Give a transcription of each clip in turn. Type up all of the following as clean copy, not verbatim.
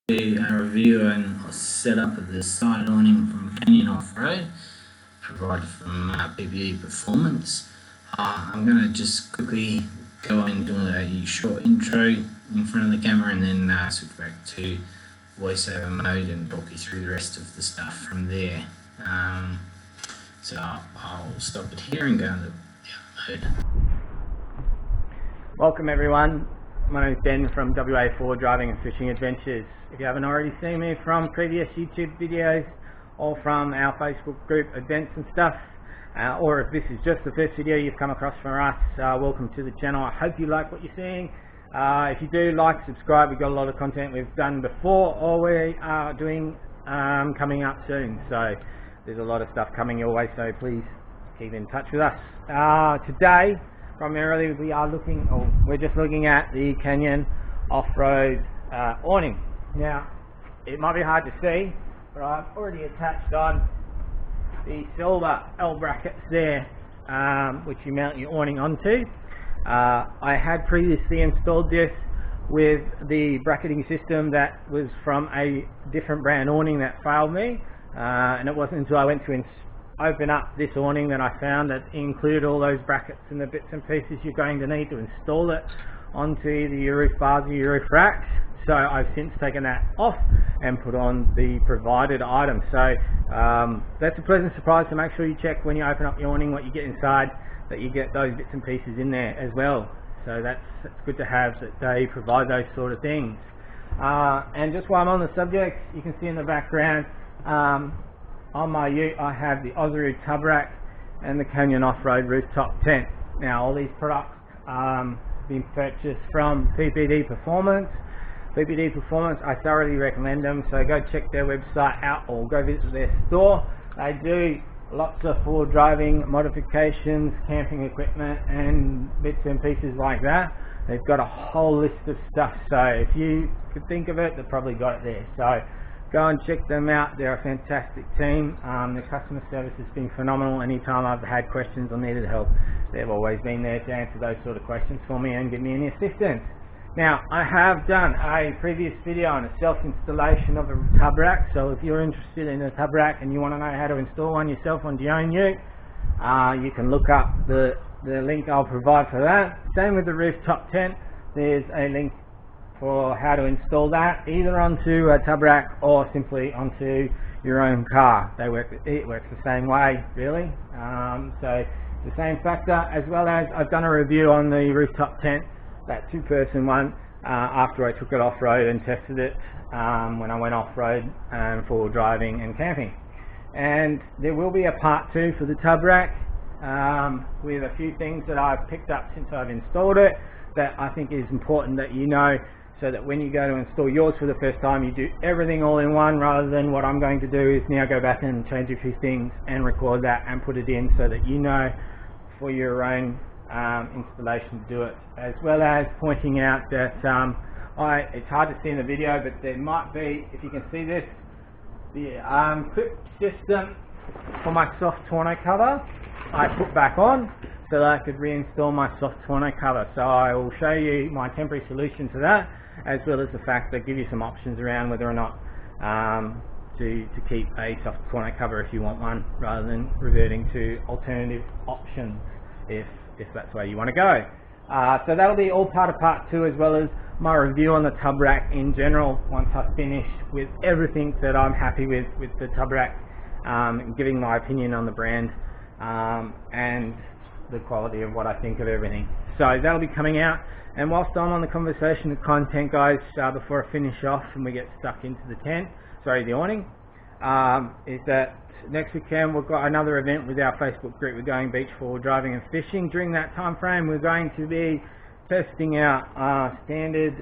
do a review and a setup of the side awning from Canyon Off-Road, provided from PPD Performance. I'm going to just quickly go and do a short intro in front of the camera and then switch back to voiceover mode and talk you through the rest of the stuff from there. So I'll stop it here and go into the other mode. Welcome everyone, my name is Ben from WA4 Driving and Fishing Adventures. If you haven't already seen me from previous YouTube videos or from our Facebook group events and stuff, or if this is just the first video you've come across from us, welcome to the channel. I hope you like what you're seeing. If you do, like, subscribe. We've got a lot of content we've done before or we are doing coming up soon, so there's a lot of stuff coming your way, so please keep in touch with us. Today primarily we're just looking at the Canyon Off-Road Awning. Now it might be hard to see, but I've already attached on the silver L brackets there, which you mount your awning onto. I had previously installed this with the bracketing system that was from a different brand awning that failed me, and it wasn't until I went to open up this awning that I found that it included all those brackets and the bits and pieces you're going to need to install it onto the roof bars or your roof racks. So I've since taken that off and put on the provided item. So that's a pleasant surprise, so make sure you check when you open up your awning what you get inside, that you get those bits and pieces in there as well. So that's good to have, that they provide those sort of things. And just while I'm on the subject, you can see in the background on my ute I have the Aussie tub rack and the Canyon Off-Road rooftop tent. Now all these products been purchased from PPD Performance. PPD Performance, I thoroughly recommend them, so go check their website out or go visit their store. They do lots of forward driving modifications, camping equipment and bits and pieces like that. They've got a whole list of stuff, so if you could think of it, they've probably got it there. So go and check them out. They're a fantastic team. Their customer service has been phenomenal. Anytime I've had questions or needed help, they've always been there to answer those sort of questions for me and give me any assistance. Now, I have done a previous video on a self-installation of a tub rack, so if you're interested in a tub rack and you want to know how to install one yourself onto your own ute, you can look up the link I'll provide for that. Same with the rooftop tent, there's a link for how to install that, either onto a tub rack or simply onto your own car. It works the same way, really. So the same factor, as well as I've done a review on the rooftop tent, that two-person one, after I took it off-road and tested it when I went off-road for driving and camping. And there will be a part 2 for the tub rack with a few things that I've picked up since I've installed it that I think is important that you know, so that when you go to install yours for the first time, you do everything all in one, rather than what I'm going to do is now go back and change a few things and record that and put it in, so that you know for your own installation to do it, as well as pointing out that it's hard to see in the video, but there might be, if you can see this, the clip system for my soft tonneau cover I put back on so that I could reinstall my soft tonneau cover. So I will show you my temporary solution to that, as well as the fact that give you some options around whether or not to keep a soft tonneau cover if you want one, rather than reverting to alternative options if that's where you want to go. So that'll be all part of part 2, as well as my review on the tub rack in general once I've finished with everything that I'm happy with the tub rack, giving my opinion on the brand and the quality of what I think of everything. So that'll be coming out. And whilst I'm on the conversation of content, guys, before I finish off and we get stuck into the awning, is that next weekend we've got another event with our Facebook group. We're going beach forward driving and fishing. During that time frame, we're going to be testing out standard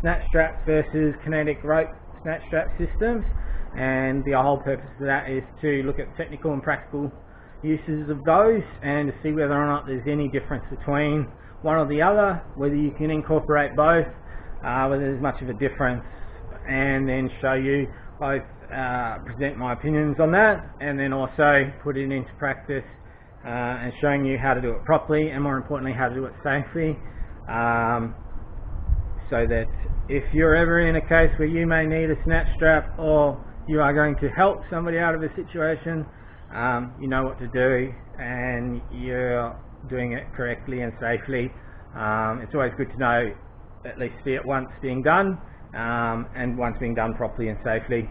snatch straps versus kinetic rope snatch strap systems, and the whole purpose of that is to look at technical and practical uses of those and to see whether or not there's any difference between one or the other, whether you can incorporate both, whether there's much of a difference, and then show you both, present my opinions on that, and then also put it into practice and showing you how to do it properly, and more importantly how to do it safely. so that if you're ever in a case where you may need a snatch strap or you are going to help somebody out of a situation, you know what to do and you're doing it correctly and safely. It's always good to know, at least see it once being done, and once being done properly and safely,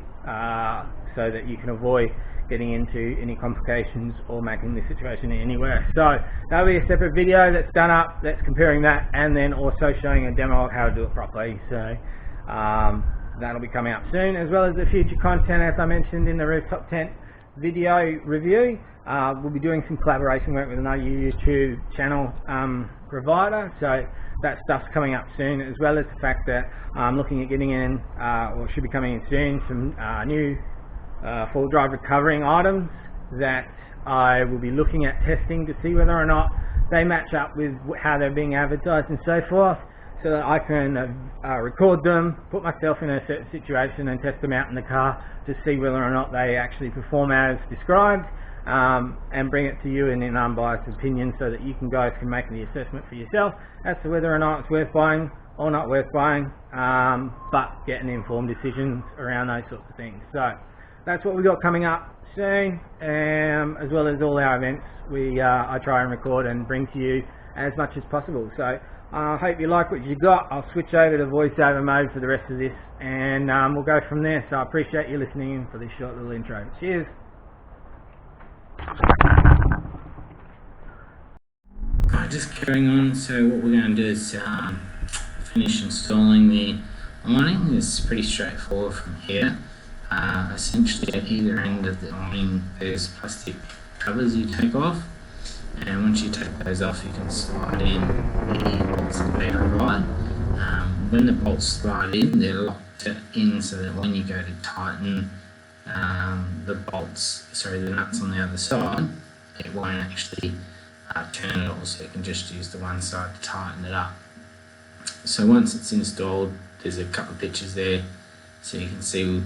so that you can avoid getting into any complications or making the situation any worse. So that'll be a separate video that's done up, that's comparing that, and then also showing a demo of how to do it properly. So that'll be coming up soon, as well as the future content, as I mentioned in the rooftop tent video review. We'll be doing some collaboration work with another YouTube channel provider, so that stuff's coming up soon, as well as the fact that I'm looking at getting in, or should be coming in soon, some new full drive recovering items that I will be looking at testing to see whether or not they match up with how they're being advertised and so forth, so that I can record them, put myself in a certain situation and test them out in the car to see whether or not they actually perform as described, and bring it to you in an unbiased opinion, so that you guys can make the assessment for yourself as to whether or not it's worth buying or not worth buying, but getting informed decisions around those sorts of things. So that's what we got coming up soon, as well as all our events I try and record and bring to you as much as possible. So I hope you like what you got. I'll switch over to voiceover mode for the rest of this, and we'll go from there. So I appreciate you listening in for this short little intro. Cheers. Just carrying on, so what we're going to do is finish installing the awning. It's pretty straightforward from here. Essentially at either end of the awning there's plastic covers you take off, and once you take those off you can slide in the bolts that they provide. When the bolts slide in, they're locked in so that when you go to tighten the nuts on the other side, it won't actually turn it all, so you can just use the one side to tighten it up. So once it's installed, there's a couple of pictures there, so you can see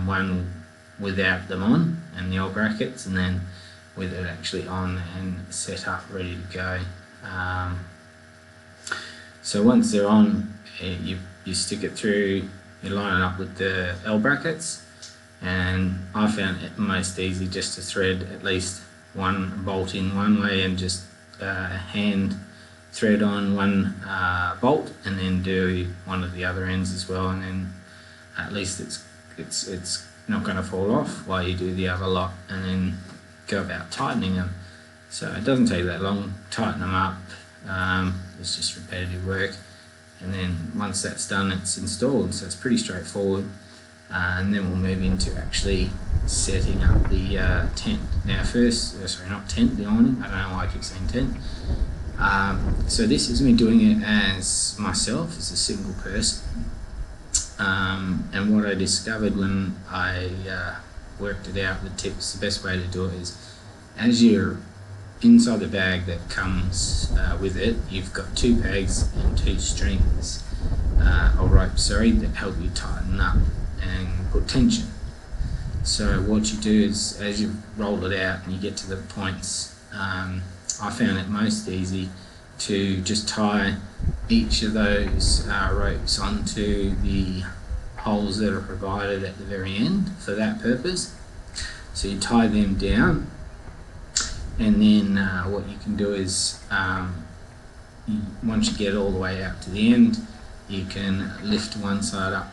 one without them on and the old brackets, and then with it actually on and set up ready to go. So once they're on, you stick it through, you line it up with the L brackets, and I found it most easy just to thread at least one bolt in one way and just hand thread on one bolt, and then do one of the other ends as well, and then at least it's not going to fall off while you do the other lot, and then go about tightening them. So it doesn't take that long, tighten them up, it's just repetitive work, and then once that's done it's installed, so it's pretty straightforward. And then we'll move into actually setting up the tent. Now not tent, the awning, I don't know why I keep saying tent. So this is me doing it as myself, as a single person. And what I discovered when I worked it out, the tips, the best way to do it is, as you're inside the bag that comes with it, you've got 2 pegs and 2 strings, or ropes, that help you tighten up and put tension. So what you do is, as you roll it out and you get to the points, I found it most easy to just tie each of those ropes onto the holes that are provided at the very end for that purpose. So you tie them down, and then what you can do is, once you get all the way out to the end, you can lift one side up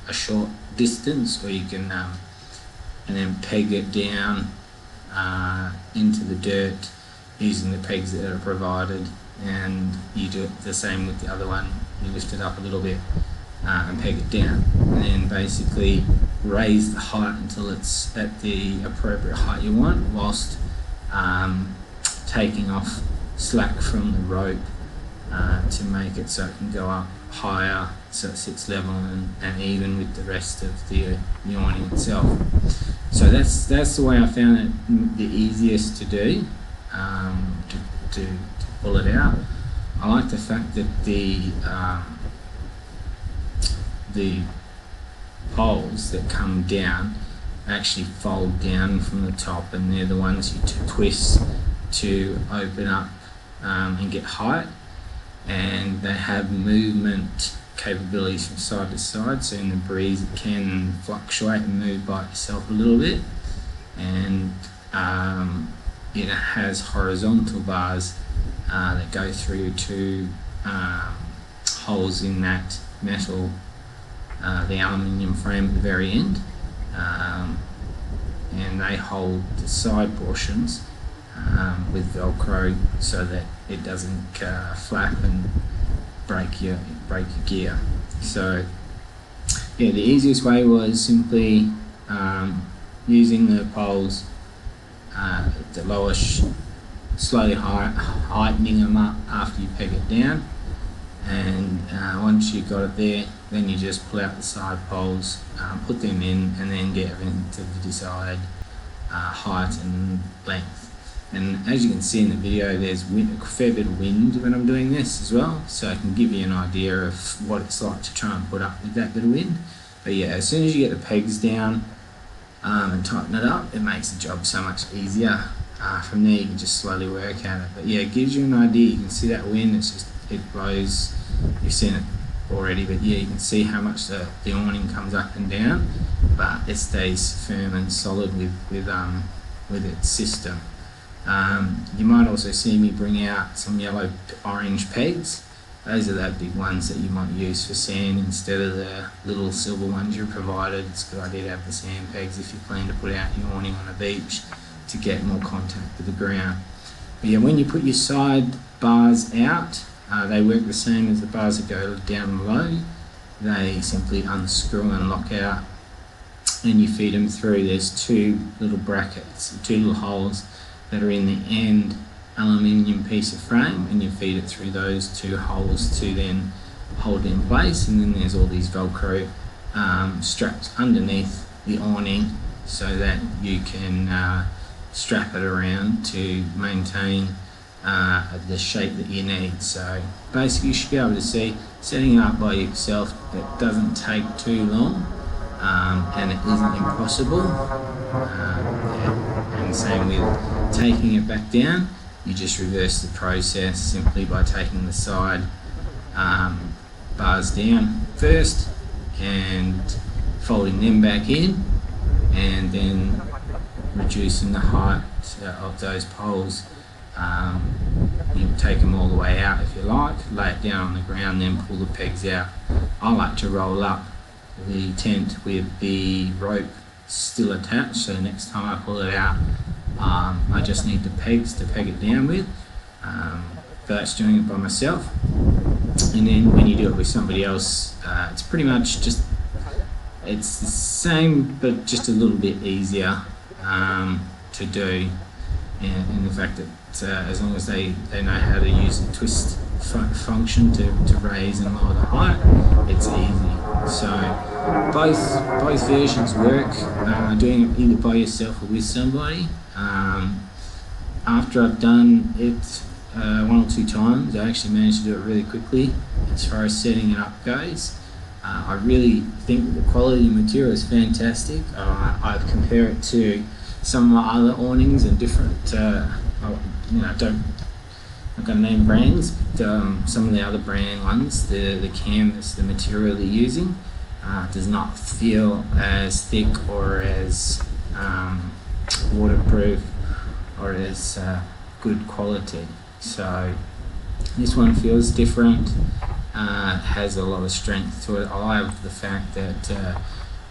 a short distance, or you can and then peg it down into the dirt using the pegs that are provided, and you do it the same with the other one. You lift it up a little bit and peg it down, and then basically raise the height until it's at the appropriate height you want, whilst taking off slack from the rope to make it so it can go up higher, so it sits level and even with the rest of the awning itself. So that's the way I found it the easiest to do, to pull it out. I like the fact that the poles that come down actually fold down from the top, and they're the ones you twist to open up and get height. and they have movement capabilities from side to side, so in the breeze it can fluctuate and move by itself a little bit, and it has horizontal bars that go through two holes in that metal, the aluminium frame at the very end, and they hold the side portions with Velcro so that it doesn't flap and break your gear. So yeah, the easiest way was simply using the poles, the lowest, slowly heightening them up after you peg it down, and once you got it there, then you just pull out the side poles, put them in, and then get everything to the desired height and length. And as you can see in the video, there's a fair bit of wind when I'm doing this as well, so I can give you an idea of what it's like to try and put up with that bit of wind. But yeah, as soon as you get the pegs down and tighten it up, it makes the job so much easier. From there you can just slowly work at it. But yeah, it gives you an idea. You can see that wind, it blows, you've seen it already, but yeah, you can see how much the awning comes up and down, but it stays firm and solid with its system. You might also see me bring out some yellow orange pegs. Those are the big ones that you might use for sand instead of the little silver ones you're provided. It's a good idea to have the sand pegs if you plan to put out your awning on a beach to get more contact with the ground. But yeah, when you put your side bars out, they work the same as the bars that go down below. They simply unscrew and lock out, and you feed them through. There's two little brackets, two little holes that are in the end aluminium piece of frame, and you feed it through those two holes to then hold it in place. And then there's all these Velcro straps underneath the awning so that you can strap it around to maintain the shape that you need. So basically you should be able to see setting it up by yourself, it doesn't take too long, and it isn't impossible. And same with taking it back down, you just reverse the process simply by taking the side bars down first and folding them back in, and then reducing the height of those poles. You can take them all the way out if you like, lay it down on the ground, then pull the pegs out. I like to roll up the tent with the rope still attached, so next time I pull it out, I just need the pegs to peg it down with. But that's doing it by myself. And then when you do it with somebody else, it's pretty much just, it's the same but just a little bit easier to do, in the fact that as long as they know how to use the twist function to raise and lower the height, it's easy. So both versions work, doing it either by yourself or with somebody. After I've done it one or two times, I actually managed to do it really quickly as far as setting it up goes. I really think that the quality of the material is fantastic. I've compared it to some of my other awnings and different, I'm not going to name brands, but some of the other brand ones, the canvas, the material they're using does not feel as thick or as waterproof or as good quality. So this one feels different, has a lot of strength to it. I love the fact that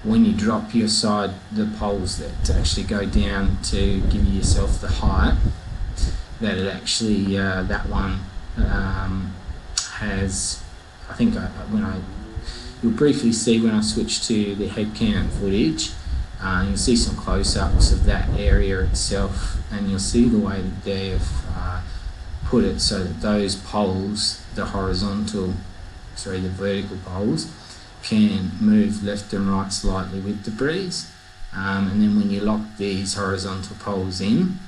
when you drop your side, the poles that actually go down to give yourself the height, that it actually, that one has, I think you'll briefly see when I switch to the head cam footage, you'll see some close-ups of that area itself, and you'll see the way that they've put it so that those poles, the vertical poles, can move left and right slightly with the breeze, and then when you lock these horizontal poles in,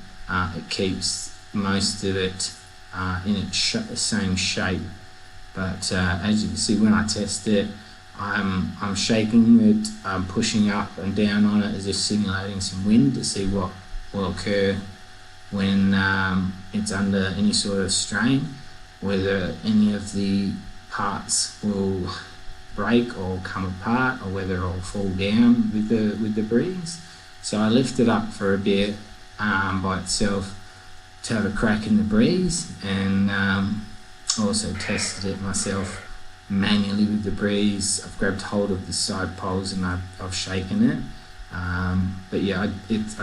it keeps most of it in its same shape. But as you can see when I test it, I'm shaking it, I'm pushing up and down on it as if simulating some wind to see what will occur when it's under any sort of strain. whether any of the parts will break or come apart, or whether it'll fall down with the breeze. So I left it up for a bit by itself to have a crack in the breeze, and also tested it myself manually with the breeze. I've grabbed hold of the side poles and I've shaken it. But yeah, I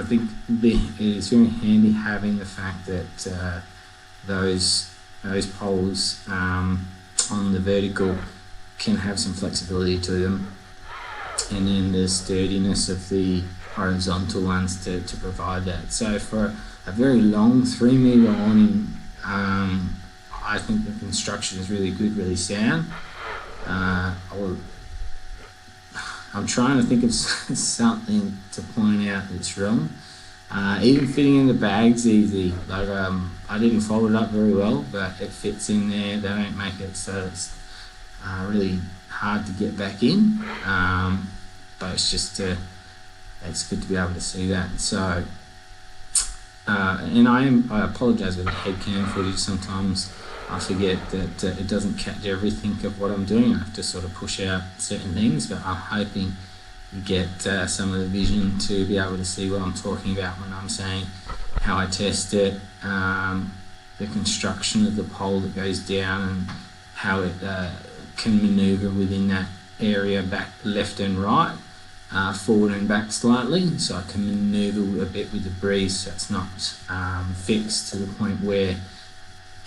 think it's very handy having the fact that those poles on the vertical can have some flexibility to them, and then the sturdiness of the horizontal ones to provide that. So for a very long 3 meter awning, I think the construction is really good, really sound. I'm trying to think of something to point out that's wrong. Even fitting in the bag's easy. Like I didn't fold it up very well, but it fits in there. They don't make it so it's really hard to get back in. But it's just it's good to be able to see that. So, and I apologise with the head cam footage. Sometimes I forget that it doesn't catch everything of what I'm doing. I have to sort of push out certain things, but I'm hoping you get some of the vision to be able to see what I'm talking about when I'm saying how I test it, the construction of the pole that goes down, and how it can manoeuvre within that area, back, left and right, forward and back slightly, so I can manoeuvre a bit with the breeze so it's not fixed to the point where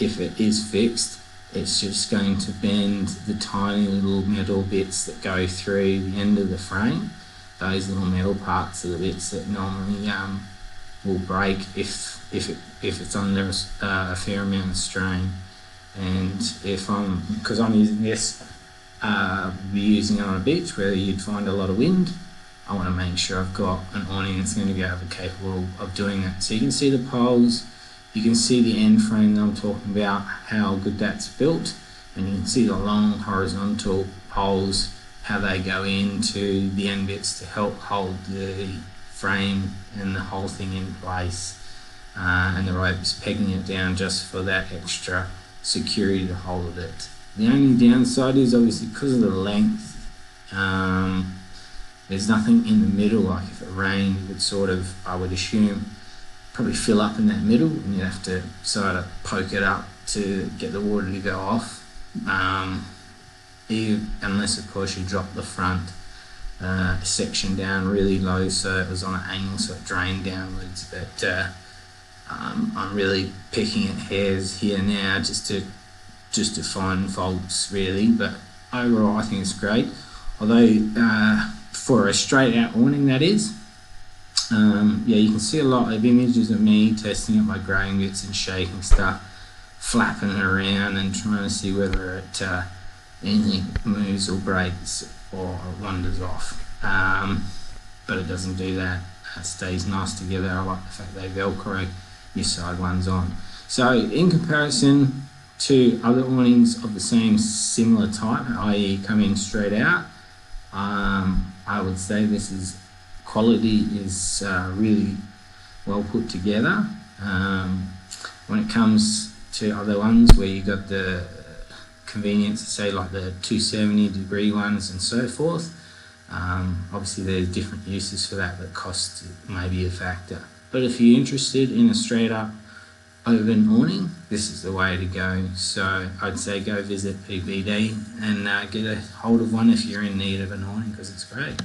if it is fixed, it's just going to bend the tiny little metal bits that go through the end of the frame. Those little metal parts are the bits that normally will break if it's under a fair amount of strain. And because I'm using this, be using it on a beach where you'd find a lot of wind, I want to make sure I've got an awning that's going to be capable of doing that. So you can see the poles. You can see the end frame that I'm talking about, how good that's built, and you can see the long horizontal poles, how they go into the end bits to help hold the frame and the whole thing in place, and the ropes pegging it down just for that extra security to hold it. The only downside is obviously because of the length, there's nothing in the middle. Like if it rained, it would sort of, I would assume, probably fill up in that middle, and you'd have to sort of poke it up to get the water to go off. Unless of course you drop the front section down really low so it was on an angle so it drained downwards. But I'm really picking at hairs here now just to find faults really. But overall I think it's great. Although for a straight out awning, that is. Yeah, you can see a lot of images of me testing it by grabbing bits and shaking stuff, flapping it around and trying to see whether it anything moves or breaks or wanders off. But it doesn't do that. It stays nice together. I like the fact they Velcro your side ones on. So in comparison to other awnings of the same similar type, i.e. coming straight out, I would say this is quality is really well put together. When it comes to other ones where you got the convenience, say like the 270-degree ones and so forth, obviously there's different uses for that, but cost may be a factor. But if you're interested in a straight up open awning, this is the way to go. So I'd say go visit PPD and get a hold of one if you're in need of an awning, because it's great.